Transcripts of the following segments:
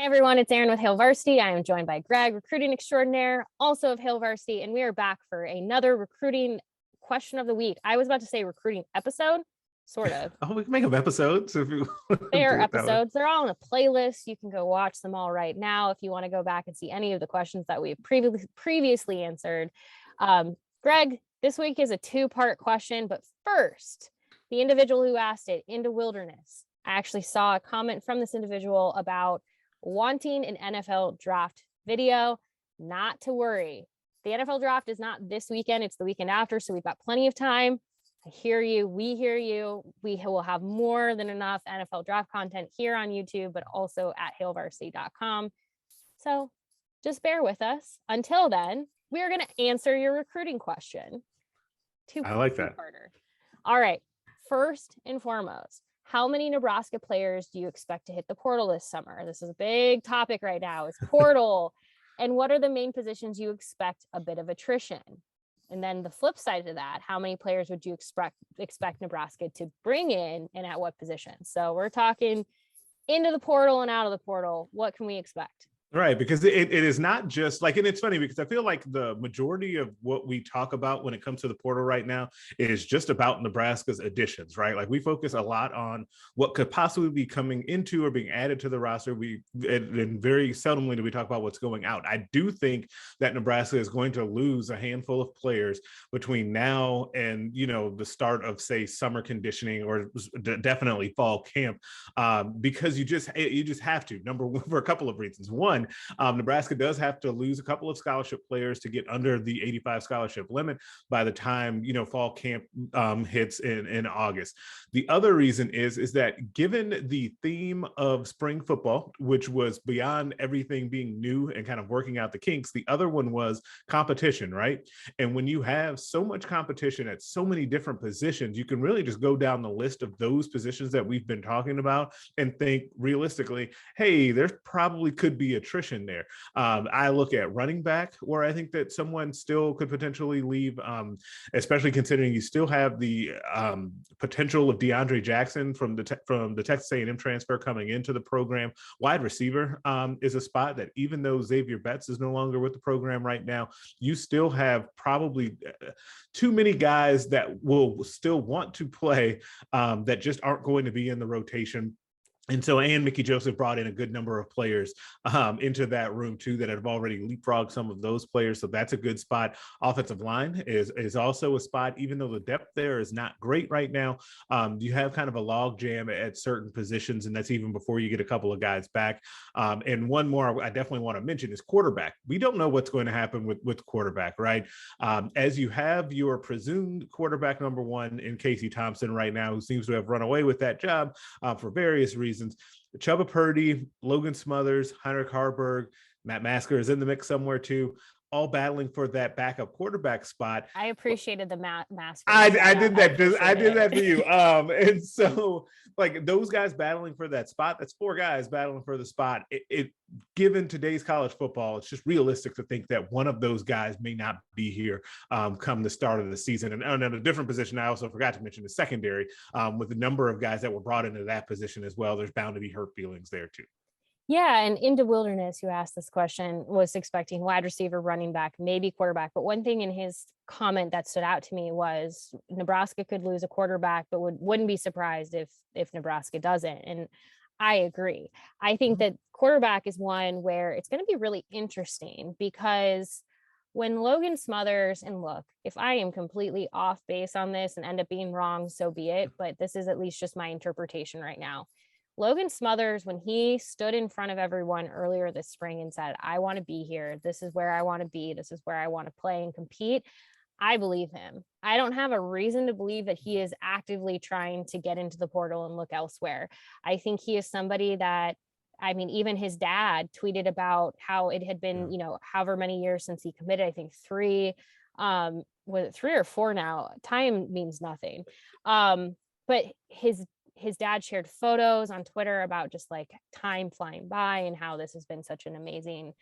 Hey everyone, it's Erin with Hail Varsity. I am joined by Greg, recruiting extraordinaire, also of Hail Varsity, and we are back for another recruiting question of the week. I was about to say recruiting episode, sort of. Oh, we can make them episodes if you They are do it that way. episodes. They're all on a playlist. You can go watch them all right now if you want to go back and see any of the questions that we previously answered. Greg, this week is a two-part question, but first, the individual who asked it, Into Wilderness. I actually saw a comment from this individual about wanting an NFL draft video. Not to worry. The NFL draft is not this weekend, it's the weekend after, so we've got plenty of time. I hear you. We hear you. We will have more than enough NFL draft content here on YouTube, but also at hailvarsity.com. So just bear with us. Until then, we are going to answer your recruiting question. I like that. All right. First and foremost, how many Nebraska players do you expect to hit the portal this summer? This is a big topic right now, is portal. And what are the main positions you expect a bit of attrition? And then the flip side of that, how many players would you expect Nebraska to bring in and at what position? So we're talking into the portal and out of the portal. What can we expect? Right, because it is not just like, and it's funny because I feel like the majority of what we talk about when it comes to the portal right now is just about Nebraska's additions, right? Like we focus a lot on what could possibly be coming into or being added to the roster. And very seldomly do we talk about what's going out. I do think that Nebraska is going to lose a handful of players between now and, the start of, say, summer conditioning or definitely fall camp, because you just have to. Number one, for a couple of reasons. One, Nebraska does have to lose a couple of scholarship players to get under the 85 scholarship limit by the time fall camp hits in August. The other reason is that given the theme of spring football, which was beyond everything being new and kind of working out the kinks, the other one was competition, right? And when you have so much competition at so many different positions, you can really just go down the list of those positions that we've been talking about and think realistically, hey, there probably could be attrition there. I look at running back, where I think that someone still could potentially leave, especially considering you still have the potential of DeAndre Jackson from the Texas A&M transfer coming into the program. Wide receiver is a spot that, even though Xavier Betts is no longer with the program right now, you still have probably too many guys that will still want to play that just aren't going to be in the rotation. And so, and Mickey Joseph brought in a good number of players into that room too that have already leapfrogged some of those players. So that's a good spot. Offensive line is also a spot, even though the depth there is not great right now. You have kind of a log jam at certain positions, and that's even before you get a couple of guys back. And one more I definitely want to mention is quarterback. We don't know what's going to happen with quarterback, right? As you have your presumed quarterback number one in Casey Thompson right now, who seems to have run away with that job for various reasons. Chuba Purdy, Logan Smothers, Heinrich Harburg, Matt Masker is in the mix somewhere too, all battling for that backup quarterback spot. I appreciated the Masker. I did that. I did that for you. And so, like, those guys battling for that spot, that's four guys battling for the spot. Given today's college football, it's just realistic to think that one of those guys may not be here come the start of the season. And in a different position, I also forgot to mention the secondary, with the number of guys that were brought into that position as well. There's bound to be hurt feelings there too. Yeah, and Into Wilderness, who asked this question, was expecting wide receiver, running back, maybe quarterback. But one thing in his comment that stood out to me was Nebraska could lose a quarterback, but wouldn't be surprised if Nebraska doesn't. And I agree. I think that quarterback is one where it's going to be really interesting, because when Logan Smothers, and look, if I am completely off base on this and end up being wrong, so be it. But this is at least just my interpretation right now. Logan Smothers, when he stood in front of everyone earlier this spring and said, I want to be here, this is where I want to be, this is where I want to play and compete, I believe him. I don't have a reason to believe that he is actively trying to get into the portal and look elsewhere. I think he is somebody that, I mean, even his dad tweeted about how it had been, however many years since he committed, I think 3, was it 3 or 4 now? Time means nothing. But his dad shared photos on Twitter about just like time flying by and how this has been such an amazing,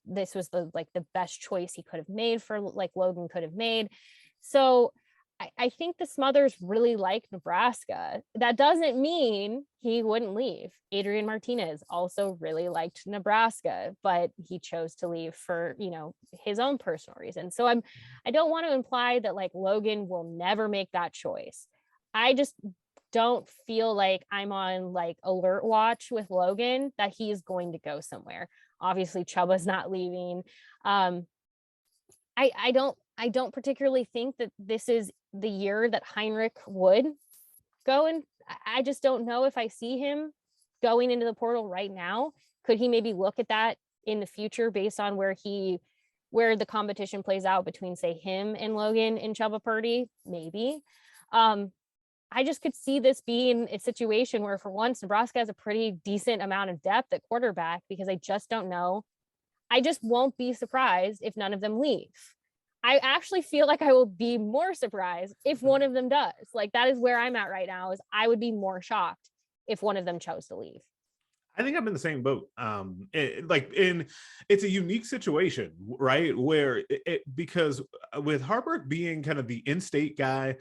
this was the best choice he could have made for, like, Logan could have made. So I think the Smothers really like Nebraska. That doesn't mean he wouldn't leave. Adrian Martinez also really liked Nebraska, but he chose to leave for, his own personal reasons. So I don't want to imply that like Logan will never make that choice. I just don't feel like I'm on like alert watch with Logan that he's going to go somewhere. Obviously, Chuba's not leaving. I don't particularly think that this is the year that Heinrich would go, and I just don't know if I see him going into the portal right now. Could he maybe look at that in the future based on where the competition plays out between, say, him and Logan and Chuba Purdy? Maybe. I just could see this being a situation where, for once, Nebraska has a pretty decent amount of depth at quarterback, because I just don't know. I just won't be surprised if none of them leave. I actually feel like I will be more surprised if one of them does. Like, that is where I'm at right now, is I would be more shocked if one of them chose to leave. I think I'm in the same boat. It's a unique situation, right? Where because with Harburg being kind of the in-state guy,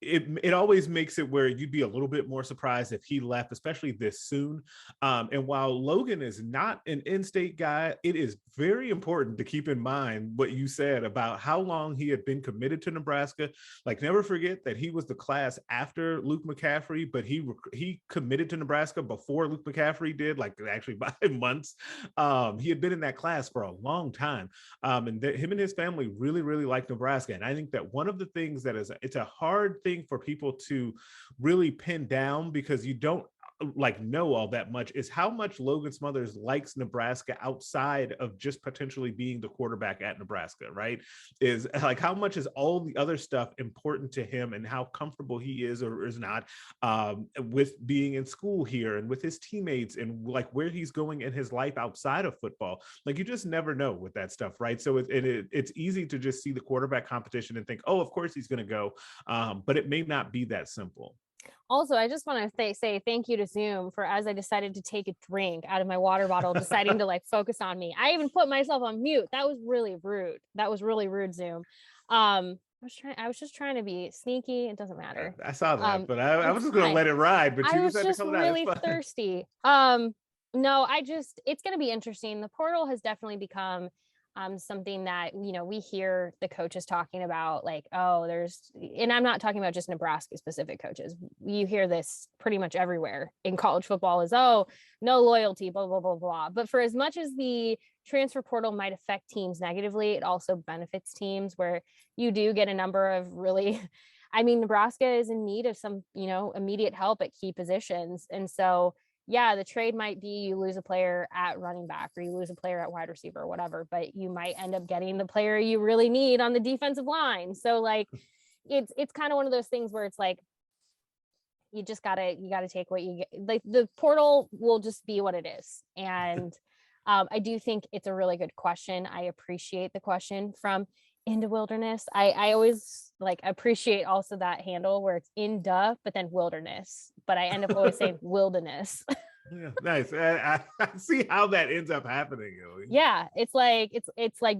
it always makes it where you'd be a little bit more surprised if he left, especially this soon. And while Logan is not an in-state guy, it is very important to keep in mind what you said about how long he had been committed to Nebraska. Like, never forget that he was the class after Luke McCaffrey, but he committed to Nebraska before Luke McCaffrey did, like actually by months. He had been in that class for a long time. And him and his family really, really like Nebraska. And I think that one of the things that it's a hard thing for people to really pin down, because you don't like know all that much, is how much Logan Smothers likes Nebraska outside of just potentially being the quarterback at Nebraska, right? Is like, how much is all the other stuff important to him, and how comfortable he is or is not with being in school here and with his teammates, and like where he's going in his life outside of football. Like, you just never know with that stuff, right? So it's easy to just see the quarterback competition and think, oh, of course he's going to go, but it may not be that simple. Also, I just want to say thank you to Zoom for, as I decided to take a drink out of my water bottle, deciding to like focus on me. I even put myself on mute. That was really rude. That was really rude, Zoom. I was just trying to be sneaky. It doesn't matter. I saw that, but I was just going to let it ride. But I you was just had to just call it out. really thirsty. No, it's going to be interesting. The portal has definitely become something that, we hear the coaches talking about, like, oh, and I'm not talking about just Nebraska specific coaches. You hear this pretty much everywhere in college football, is, oh, no loyalty, blah, blah, blah, blah. But for as much as the transfer portal might affect teams negatively, it also benefits teams, where you do get a number of really, I mean, Nebraska is in need of some, immediate help at key positions. And so, yeah, the trade might be you lose a player at running back, or you lose a player at wide receiver or whatever, but you might end up getting the player you really need on the defensive line. So like, it's kind of one of those things where it's like, you gotta take what you get. Like, the portal will just be what it is. And I do think it's a really good question. I appreciate the question from Into Wilderness. I always like appreciate also that handle where it's in duh, but then wilderness. But I end up always saying wilderness. Yeah, nice. I see how that ends up happening. Yeah, it's like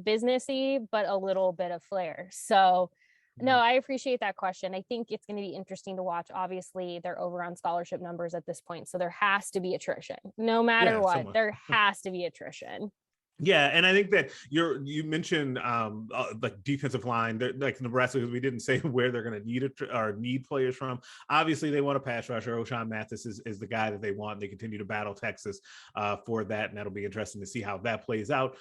businessy, but a little bit of flair. So no, I appreciate that question. I think it's going to be interesting to watch. Obviously, they're over on scholarship numbers at this point, so there has to be attrition. No matter what, there has to be attrition. Yeah, and I think that you mentioned like defensive line, like Nebraska, because we didn't say where they're going to need players from. Obviously, they want a pass rusher. O'Shawn Mathis is the guy that they want. They continue to battle Texas for that, and that'll be interesting to see how that plays out.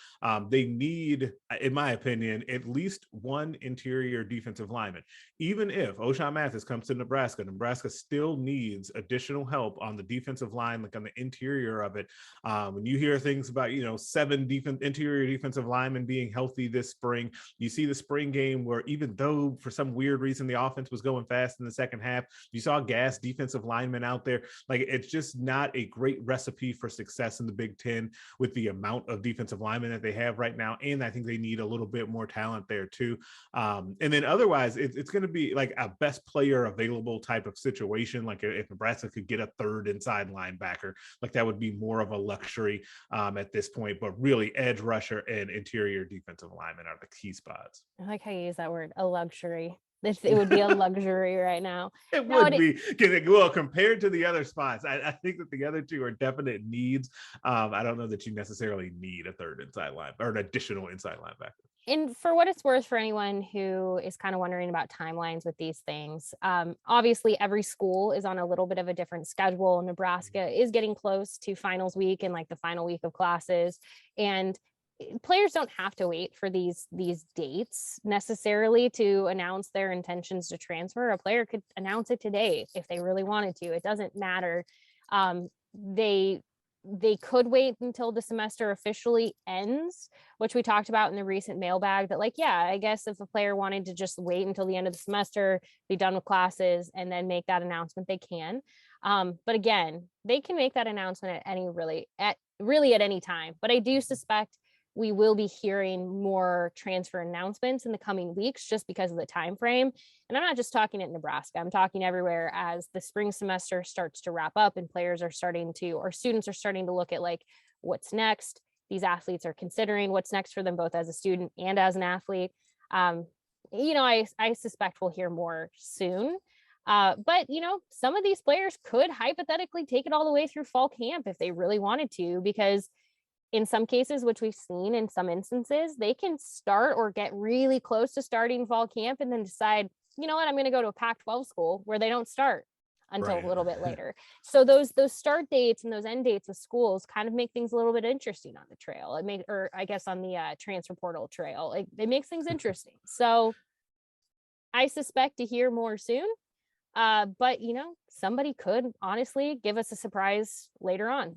They need, in my opinion, at least one interior defensive lineman. Even if O'Shawn Mathis comes to Nebraska, Nebraska still needs additional help on the defensive line, like on the interior of it. When you hear things about 7 interior defensive linemen being healthy this spring, you see the spring game where, even though for some weird reason the offense was going fast in the second half, you saw gas defensive linemen out there. Like, it's just not a great recipe for success in the Big Ten with the amount of defensive linemen that they have right now. And I think they need a little bit more talent there too. And then otherwise, it's going to be like a best player available type of situation. Like, if Nebraska could get a third inside linebacker, like that would be more of a luxury at this point. But really, edge rusher and interior defensive lineman are the key spots. I like how you use that word, a luxury. It would be a luxury right now. It No, would be. Well, compared to the other spots, I think that the other two are definite needs. I don't know that you necessarily need a third inside line or an additional inside linebacker. And for what it's worth, for anyone who is kind of wondering about timelines with these things, obviously every school is on a little bit of a different schedule. Nebraska is getting close to finals week and like the final week of classes, and players don't have to wait for these dates necessarily to announce their intentions to transfer. A player could announce it today if they really wanted to. It doesn't matter. They could wait until the semester officially ends, which we talked about in the recent mailbag, that like, yeah, I guess if a player wanted to just wait until the end of the semester, be done with classes, and then make that announcement, they can. But again, they can make that announcement at any time. But I do suspect we will be hearing more transfer announcements in the coming weeks just because of the time frame. And I'm not just talking at Nebraska, I'm talking everywhere as the spring semester starts to wrap up and players are starting to, or students are starting to look at like what's next. These athletes are considering what's next for them, both as a student and as an athlete. I suspect we'll hear more soon. But some of these players could hypothetically take it all the way through fall camp if they really wanted to, because in some cases, which we've seen in some instances, they can start or get really close to starting fall camp and then decide, you know what, I'm going to go to a Pac-12 school where they don't start until a little bit later. So those start dates and those end dates of schools kind of make things a little bit interesting on the trail. On the transfer portal trail, it makes things interesting. So I suspect to hear more soon. But somebody could honestly give us a surprise later on.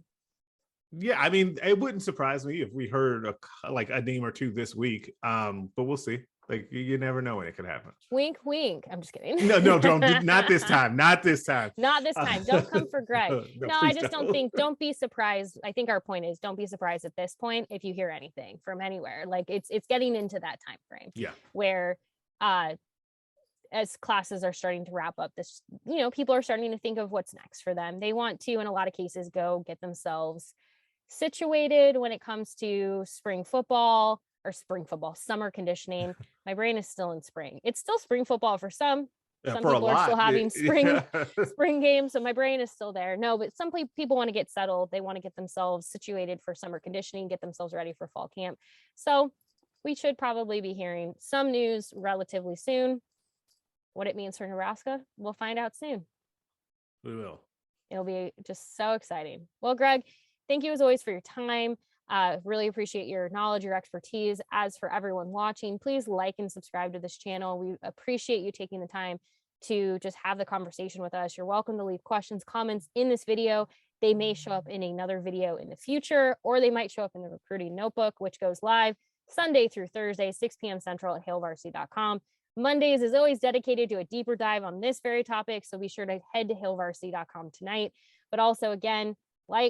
Yeah, I mean, it wouldn't surprise me if we heard a name or two this week. But we'll see. Like, you never know when it could happen. Wink, wink. I'm just kidding. No, don't. Not this time. Not this time. Not this time. Don't come for Greg. No, I just don't think. Don't be surprised. I think our point is, don't be surprised at this point if you hear anything from anywhere. Like it's getting into that time frame. Yeah. Where, as classes are starting to wrap up, this, people are starting to think of what's next for them. They want to, in a lot of cases, go get themselves situated when it comes to summer conditioning. My brain is still in spring. It's still spring football for some. Some people are still having spring games, so my brain is still there. No, but some people want to get settled. They want to get themselves situated for summer conditioning, get themselves ready for fall camp. So we should probably be hearing some news relatively soon. What it means for Nebraska, we'll find out soon. We will. It'll be just so exciting. Well, Greg, thank you as always for your time. Really appreciate your knowledge, your expertise. As for everyone watching, please like and subscribe to this channel. We appreciate you taking the time to just have the conversation with us. You're welcome to leave questions, comments in this video. They may show up in another video in the future, or they might show up in the recruiting notebook, which goes live Sunday through Thursday, 6 p.m. Central at hailvarsity.com. Mondays is always dedicated to a deeper dive on this very topic, so be sure to head to hailvarsity.com tonight. But also, again,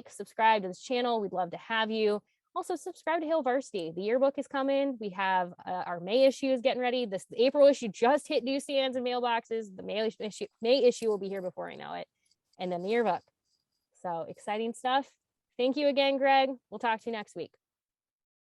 subscribe to this channel. We'd love to have you. Also, subscribe to Hail Varsity. The yearbook is coming. We have our May issue is getting ready. The April issue just hit newsstands and mailboxes. The May issue will be here before I know it. And then the yearbook. So exciting stuff. Thank you again, Greg. We'll talk to you next week.